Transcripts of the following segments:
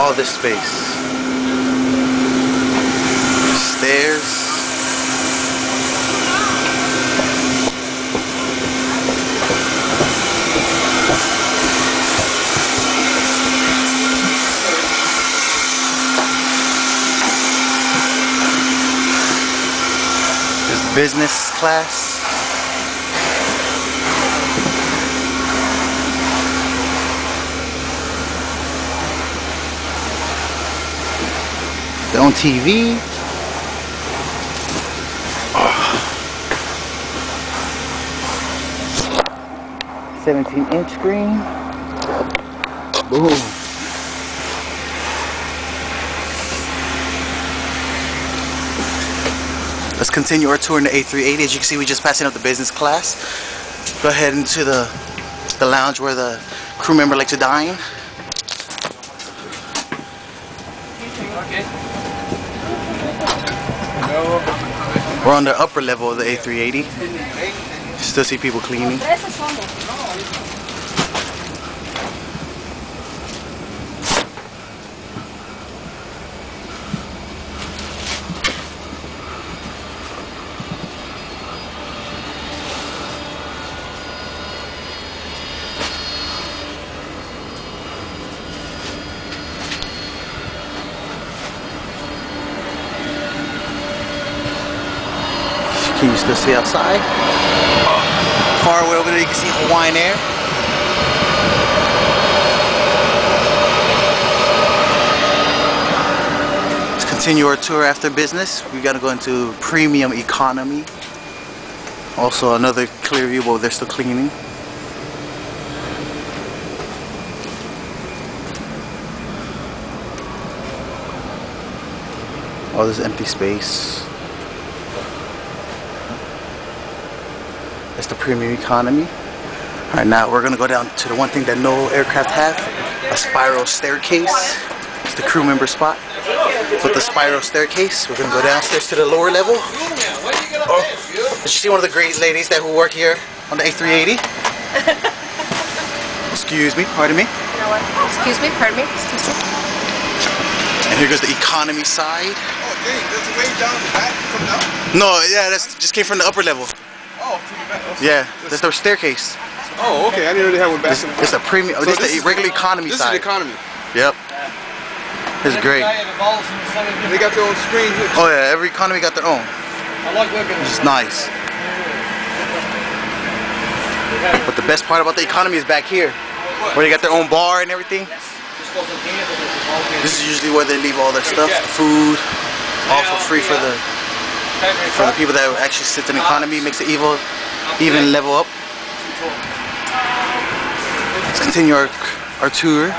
all this space. Stairs. There's business class. Their own TV. 17-inch screen. Boom. Let's continue our tour in the A380. As you can see, we just passing up the business class. Go ahead into the lounge where the crew member like to dine. We're on the upper level of the A380. Still see people cleaning. Can you still see outside? Far away over there you can see Hawaiian Air. Let's continue our tour after business. We gotta go into premium economy. Also another clear view, but they're still cleaning. Oh, there's empty space. That's the premium economy. Alright, now we're gonna go down to the one thing that no aircraft have, a spiral staircase. It's the crew member spot. With the spiral staircase, we're gonna go downstairs to the lower level. Oh, did you see one of the great ladies that who work here on the A380? Excuse me, pardon me. Excuse me, pardon me, excuse me. And here goes the economy side. Oh, dang, there's a way down the back from down? No, yeah, that's just came from the upper level. Oh, to the back. Yeah, that's their staircase. Oh, okay, I didn't know they had one back. It's a premium. So this is the regular economy this side. This is the economy. Yep. This is great. They got their own screen here. Oh yeah, every economy got their own. I like looking at it. It's nice. But the best part about the economy is back here, where they got their own bar and everything. This is usually where they leave all their stuff, food, all for free for the people that actually sit in economy. Makes it even level up. Let's continue our tour.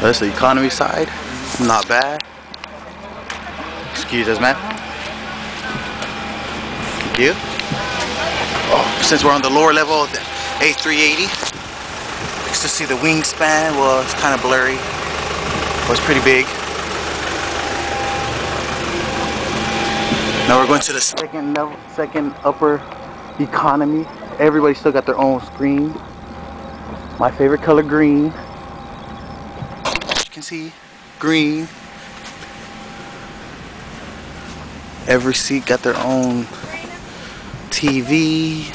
That's the economy side. Not bad. Excuse us, man. Thank you. Oh, since we're on the lower level of the A380, you can still see the wingspan. Well, it's kind of blurry. It was pretty big. Now we're going to the second upper economy. Everybody still got their own screen. My favorite color, green. You can see green. Every seat got their own TV.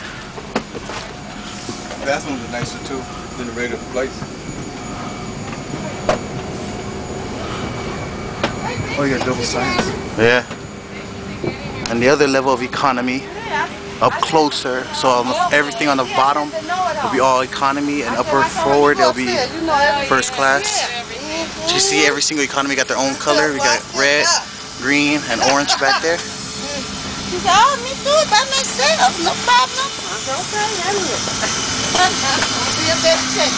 That's one of the nicer too than the regular flights. Oh, you got double signs. Yeah. And the other level of economy, up closer. So everything on the bottom will be all economy, and upper forward it'll be first class. You see every single economy got their own color. We got red, green, and orange back there. She said, oh, me too, by myself, no problem. Okay, I knew it. Be a bit sick.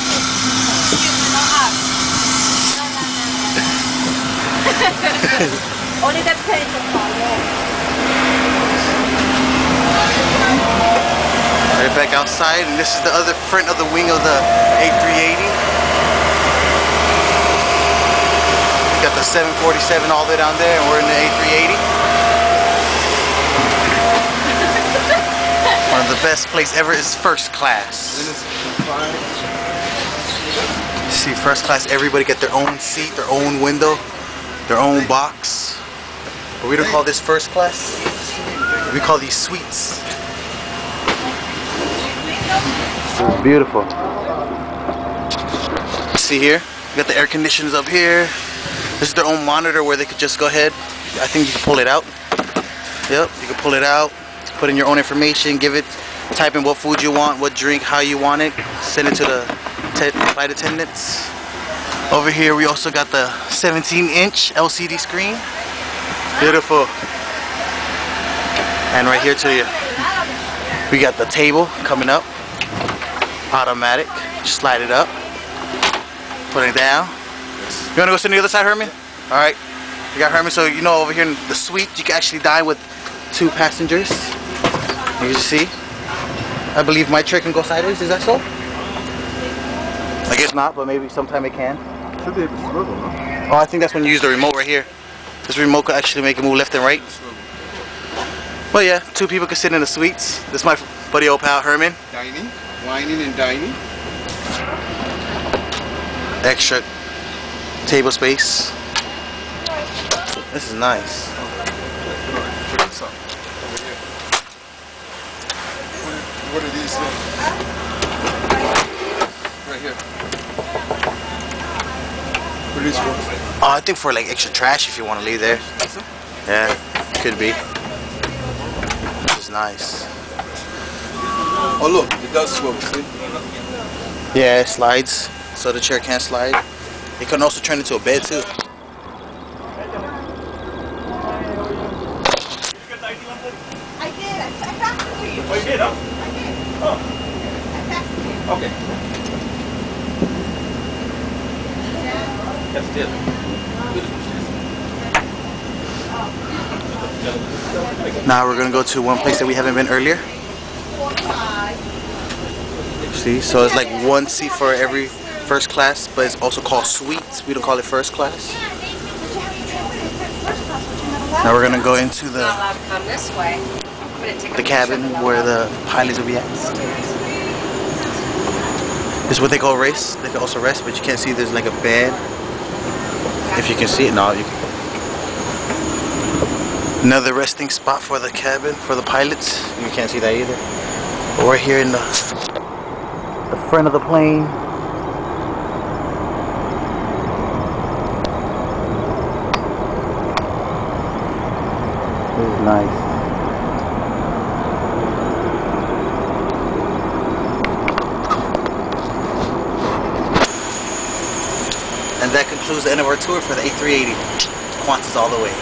Excuse me, no hot. No. Only that page of Right back outside, and this is the other front of the wing of the A380. We got the 747 all the way down there, and we're in the A380. We're One of the best place ever is first class. See, first class, everybody get their own seat, their own window, their own box. But we don't call this first class. We call these suites. It's beautiful. See here, you got the air conditioners up here. This is their own monitor where they could just go ahead. I think you can pull it out. Yep, you can pull it out, put in your own information, give it, type in what food you want, what drink, how you want it, send it to the flight attendants. Over here we also got the 17-inch LCD screen. Beautiful. And right here to you, we got the table coming up. Automatic. Just slide it up. Put it down. You wanna go sit on the other side, Herman? Alright. You got Herman, so you know over here in the suite you can actually dine with 2 passengers. You can see. I believe my chair can go sideways, is that so? I guess not, but maybe sometime it can. Oh, I think that's when you use the remote right here. This remote could actually make it move left and right. But yeah, 2 people can sit in the suites. This is my buddy old pal Herman. Dining, wining and dining. Extra table space. This is nice. Check this out. What are these things? Right here. What are these for? Oh, I think for like extra trash if you want to leave there. Yeah, could be. This is nice. Oh look, it does swivel, see? Yeah, it slides, so the chair can't slide. It can also turn into a bed too. I did. I faxed it to you. Oh, you did, huh? I did. Oh, I faxed it to you. okay. That's it. Now we're gonna go to one place that we haven't been earlier. See, so it's like 1 seat for every first class, but it's also called suites. We don't call it first class. Now we're gonna go into Not allowed to come this way. the cabin where the pilots will be at. This is what they call rest. They can also rest, but you can't see there's like a bed. If you can see it, no, you can. Another resting spot for the cabin for the pilots. You can't see that either. But we're here in the front of the plane. This is nice. And that concludes the end of our tour for the A380. Qantas all the way.